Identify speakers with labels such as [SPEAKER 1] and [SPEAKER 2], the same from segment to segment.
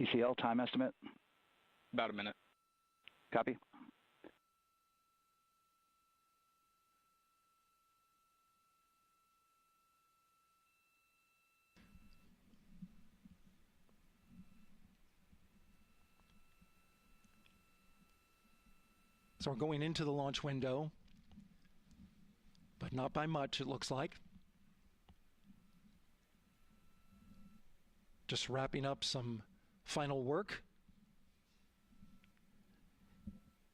[SPEAKER 1] ECL time estimate?
[SPEAKER 2] About a minute.
[SPEAKER 1] Copy.
[SPEAKER 3] So we're going into the launch window, but not by much, it looks like. Just wrapping up some final work.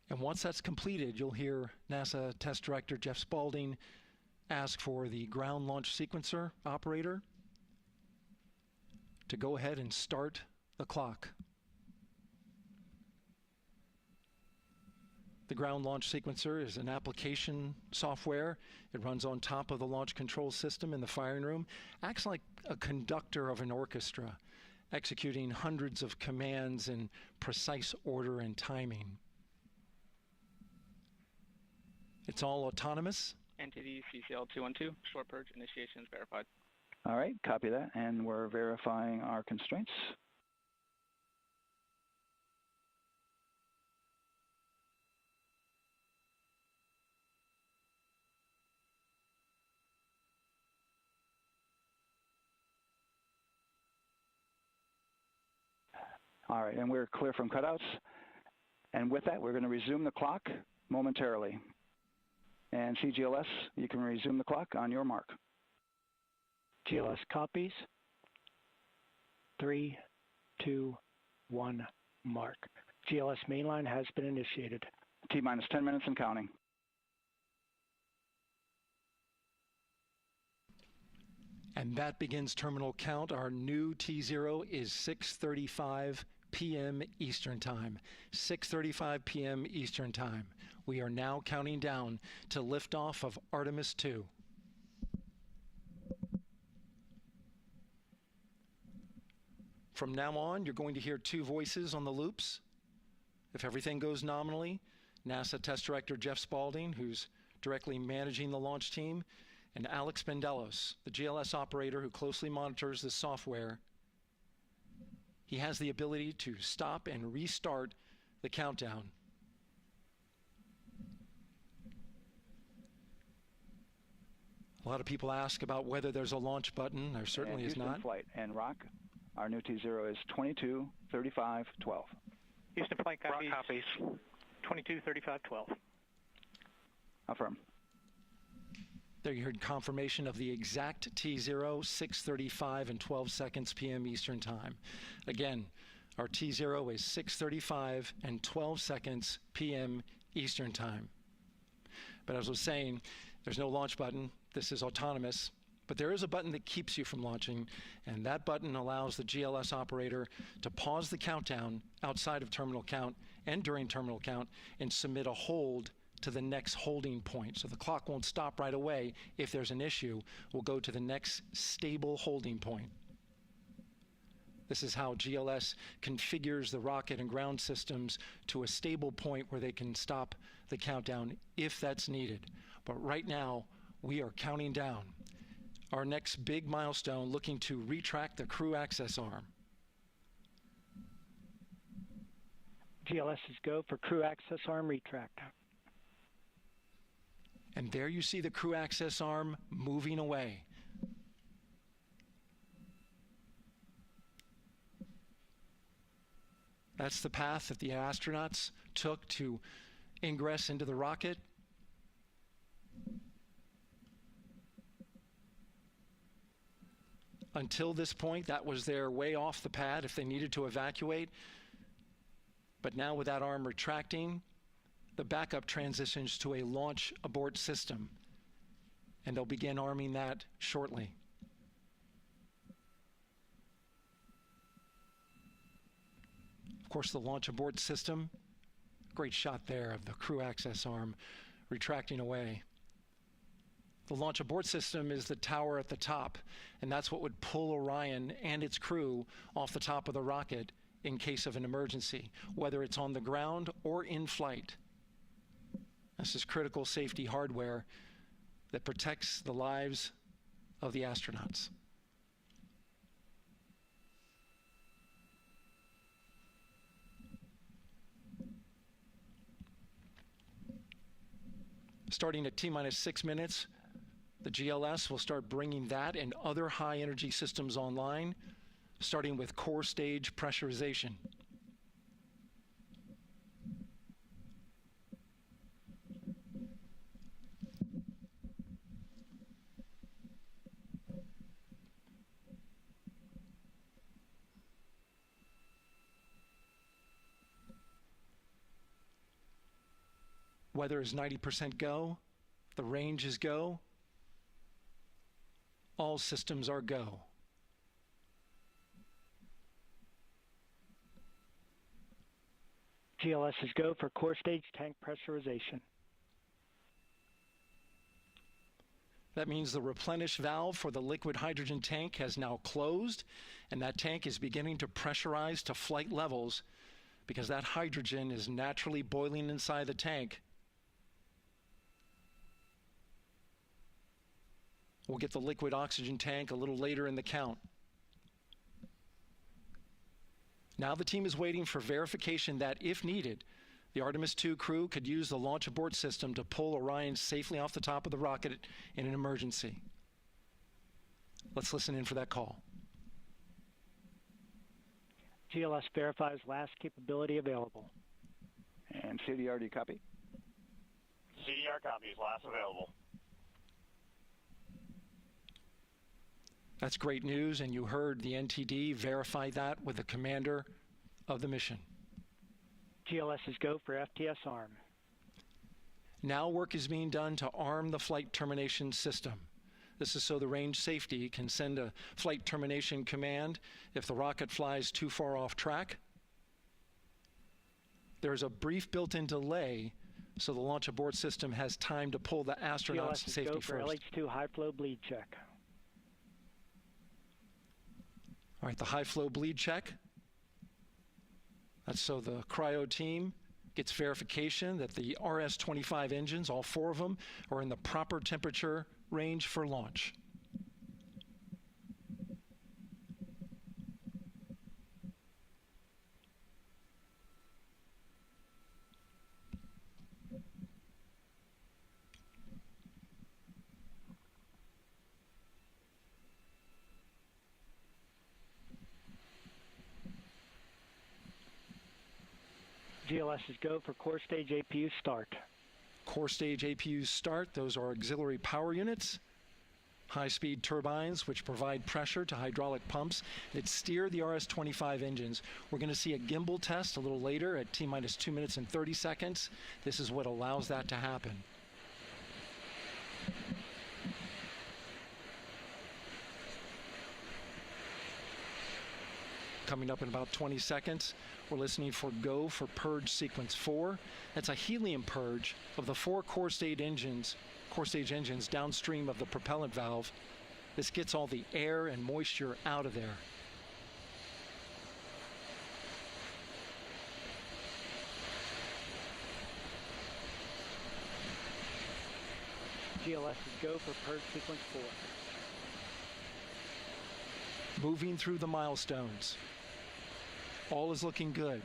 [SPEAKER 3] And once that's completed, you'll hear NASA Test Director Jeff Spaulding ask for the ground launch sequencer operator to go ahead and start the clock. The ground launch sequencer is an application software. It runs on top of the launch control system in the firing room, acts like a conductor of an orchestra, executing hundreds of commands in precise order and timing. It's all autonomous.
[SPEAKER 2] Entity CCL 212, short purge initiation is verified.
[SPEAKER 1] All right, copy that, and we're verifying our constraints. All right, and we're clear from cutouts. And with that, we're going to resume the clock momentarily. And CGLS, you can resume the clock on your mark.
[SPEAKER 4] GLS copies. 3, 2, 1, mark. GLS mainline has been initiated.
[SPEAKER 1] T-minus 10 minutes and counting.
[SPEAKER 3] And that begins terminal count. Our new T0 is 6:35 p.m. Eastern Time. 6:35 p.m. Eastern Time. We are now counting down to liftoff of Artemis II. From now on, you're going to hear two voices on the loops. If everything goes nominally, NASA Test Director Jeff Spaulding, who's directly managing the launch team, and Alex Bendelos, the GLS operator who closely monitors the software. He has the ability to stop and restart the countdown. A lot of people ask about whether there's a launch button. There certainly is not.
[SPEAKER 1] Flight and Rock, our new T0 is 22:35:12.
[SPEAKER 5] Houston flight copies. Rock copies. 22:35:12.
[SPEAKER 1] Affirm.
[SPEAKER 3] There you heard confirmation of the exact T0, 6:35 and 12 seconds p.m. Eastern Time. Again, our T0 is 6:35 and 12 seconds p.m. Eastern Time. But as I was saying, there's no launch button. This is autonomous. But there is a button that keeps you from launching, and that button allows the GLS operator to pause the countdown outside of terminal count and during terminal count and submit a hold to the next holding point. So the clock won't stop right away. If there's an issue, we'll go to the next stable holding point. This is how GLS configures the rocket and ground systems to a stable point where they can stop the countdown if that's needed. But right now, we are counting down. Our next big milestone, looking to retract the crew access arm.
[SPEAKER 4] GLS is go for crew access arm retract.
[SPEAKER 3] And there you see the crew access arm moving away. That's the path that the astronauts took to ingress into the rocket. Until this point, that was their way off the pad if they needed to evacuate. But now with that arm retracting, the backup transitions to a launch abort system, and they'll begin arming that shortly. Of course, the launch abort system, great shot there of the crew access arm retracting away. The launch abort system is the tower at the top, and that's what would pull Orion and its crew off the top of the rocket in case of an emergency, whether it's on the ground or in flight. This is critical safety hardware that protects the lives of the astronauts. Starting at T-minus 6 minutes, the GLS will start bringing that and other high-energy systems online, starting with core stage pressurization. Weather is 90% go. The range is go. All systems are go.
[SPEAKER 4] GLS is go for core stage tank pressurization.
[SPEAKER 3] That means the replenish valve for the liquid hydrogen tank has now closed, and that tank is beginning to pressurize to flight levels because that hydrogen is naturally boiling inside the tank. We'll get the liquid oxygen tank a little later in the count. Now the team is waiting for verification that, if needed, the Artemis II crew could use the launch abort system to pull Orion safely off the top of the rocket in an emergency. Let's listen in for that call.
[SPEAKER 4] GLS verifies last capability available.
[SPEAKER 1] And CDR, do you copy?
[SPEAKER 5] CDR copies, last available.
[SPEAKER 3] That's great news, and you heard the NTD verify that with the commander of the mission.
[SPEAKER 4] GLS is go for FTS arm.
[SPEAKER 3] Now work is being done to arm the flight termination system. This is so the range safety can send a flight termination command if the rocket flies too far off track. There's a brief built-in delay, so the launch abort system has time to pull the astronauts to safety first.
[SPEAKER 4] GLS is go for LH2 high flow bleed check.
[SPEAKER 3] All right, the high flow bleed check. That's so the cryo team gets verification that the RS-25 engines, all 4 of them, are in the proper temperature range for launch.
[SPEAKER 4] GLS is go for core stage APU start.
[SPEAKER 3] Core stage APUs start. Those are auxiliary power units, high-speed turbines which provide pressure to hydraulic pumps that steer the RS-25 engines. We're going to see a gimbal test a little later at T-minus 2 minutes and 30 seconds. This is what allows that to happen. Coming up in about 20 seconds, we're listening for go for purge sequence 4. That's a helium purge of the 4 core stage engines downstream of the propellant valve. This gets all the air and moisture out of there.
[SPEAKER 4] GLS is go for purge sequence 4.
[SPEAKER 3] Moving through the milestones. All is looking good.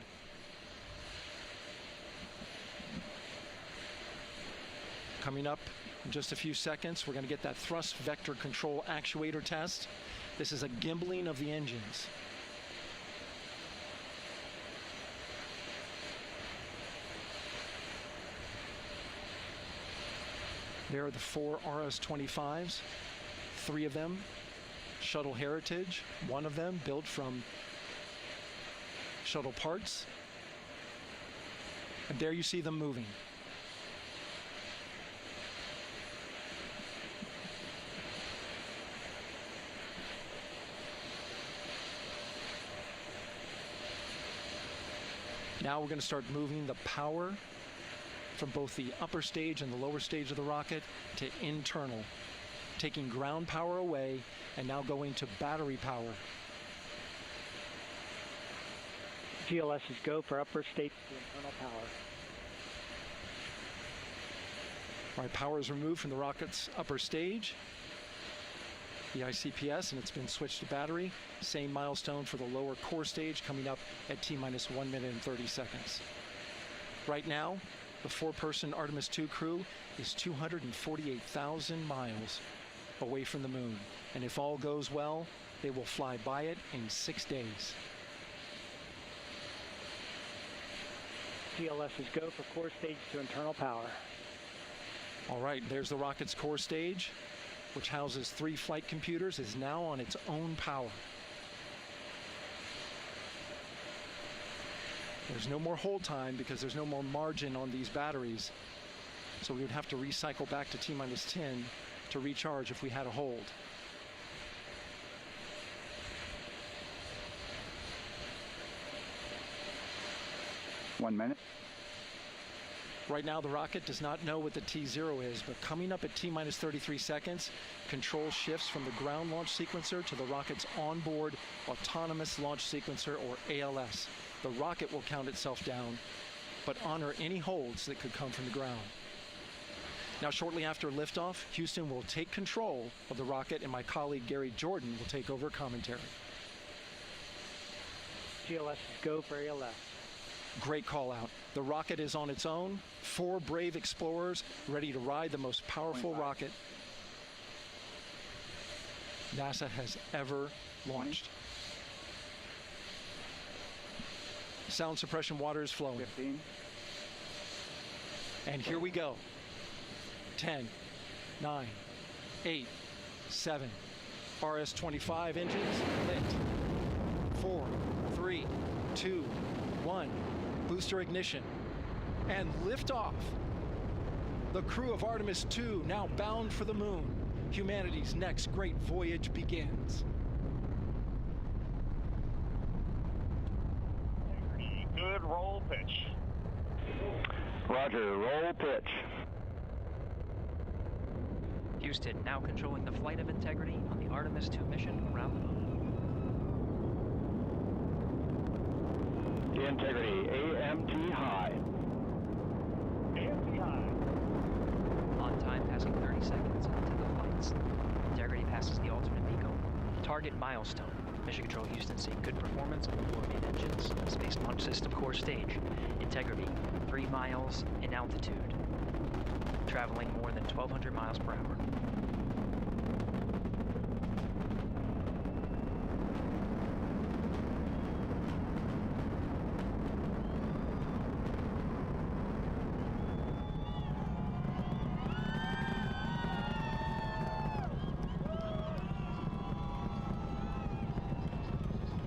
[SPEAKER 3] Coming up in just a few seconds, we're going to get that thrust vector control actuator test. This is a gimbaling of the engines. There are the 4 RS-25s, 3 of them Shuttle Heritage, 1 of them built from shuttle parts. And there you see them moving. Now we're going to start moving the power from both the upper stage and the lower stage of the rocket to internal, taking ground power away and now going to battery power.
[SPEAKER 4] GLS is go for upper stage to internal power.
[SPEAKER 3] All right, power is removed from the rocket's upper stage, the ICPS, and it's been switched to battery. Same milestone for the lower core stage coming up at T-minus 1 minute and 30 seconds. Right now, The 4-person Artemis II crew is 248,000 miles away from the moon. And if all goes well, they will fly by it in 6 days.
[SPEAKER 4] GLS is go for core stage to internal power.
[SPEAKER 3] All right, there's the rocket's core stage, which houses 3 flight computers, is now on its own power. There's no more hold time because there's no more margin on these batteries. So we would have to recycle back to T-10 to recharge if we had a hold.
[SPEAKER 1] One minute.
[SPEAKER 3] Right now, the rocket does not know what the T0 is, but coming up at T-minus 33 seconds, control shifts from the ground launch sequencer to the rocket's onboard autonomous launch sequencer, or ALS. The rocket will count itself down, but honor any holds that could come from the ground. Now, shortly after liftoff, Houston will take control of the rocket, and my colleague Gary Jordan will take over commentary.
[SPEAKER 4] GLS is go for ALS.
[SPEAKER 3] Great call out. The rocket is on its own. 4 brave explorers ready to ride the most powerful rocket NASA has ever launched. Sound suppression water is flowing.
[SPEAKER 1] 15.
[SPEAKER 3] And here we go. 10, 9, 8, 7. RS-25 engines lit. 4, 3, 2, 1. Booster ignition. And liftoff. The crew of Artemis II now bound for the moon. Humanity's next great voyage begins.
[SPEAKER 5] Good roll pitch.
[SPEAKER 1] Roger, roll pitch.
[SPEAKER 6] Houston now controlling the flight of Integrity on the Artemis II mission around the moon.
[SPEAKER 1] Integrity, AMT high.
[SPEAKER 5] AMT high.
[SPEAKER 6] On time passing 30 seconds into the flights. Integrity passes the alternate MECO. Target milestone. Mission Control Houston seeing good performance on the 4 main engines. Space Launch System core stage. Integrity, 3 miles in altitude. Traveling more than 1,200 miles per hour.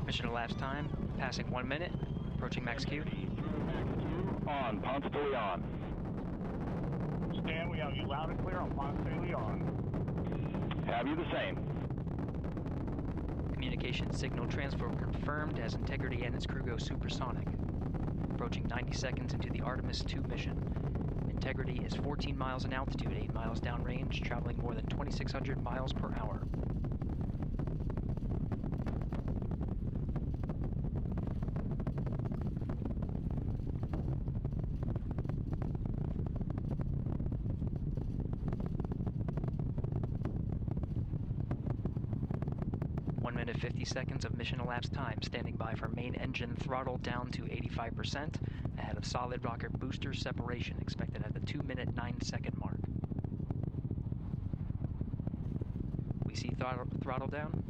[SPEAKER 6] Mission elapsed time, passing 1 minute, approaching max Q.
[SPEAKER 1] On, Ponce de Leon.
[SPEAKER 5] Stan, we have you loud and clear on Ponce de Leon.
[SPEAKER 1] Have you the same?
[SPEAKER 6] Communication signal transfer confirmed as Integrity and its crew go supersonic. Approaching 90 seconds into the Artemis II mission. Integrity is 14 miles in altitude, 8 miles downrange, traveling more than 2,600 miles per hour. Minute 50 seconds of mission elapsed time, standing by for main engine throttle down to 85%, ahead of solid rocket booster separation expected at the 2-minute 9-second mark. We see throttle down.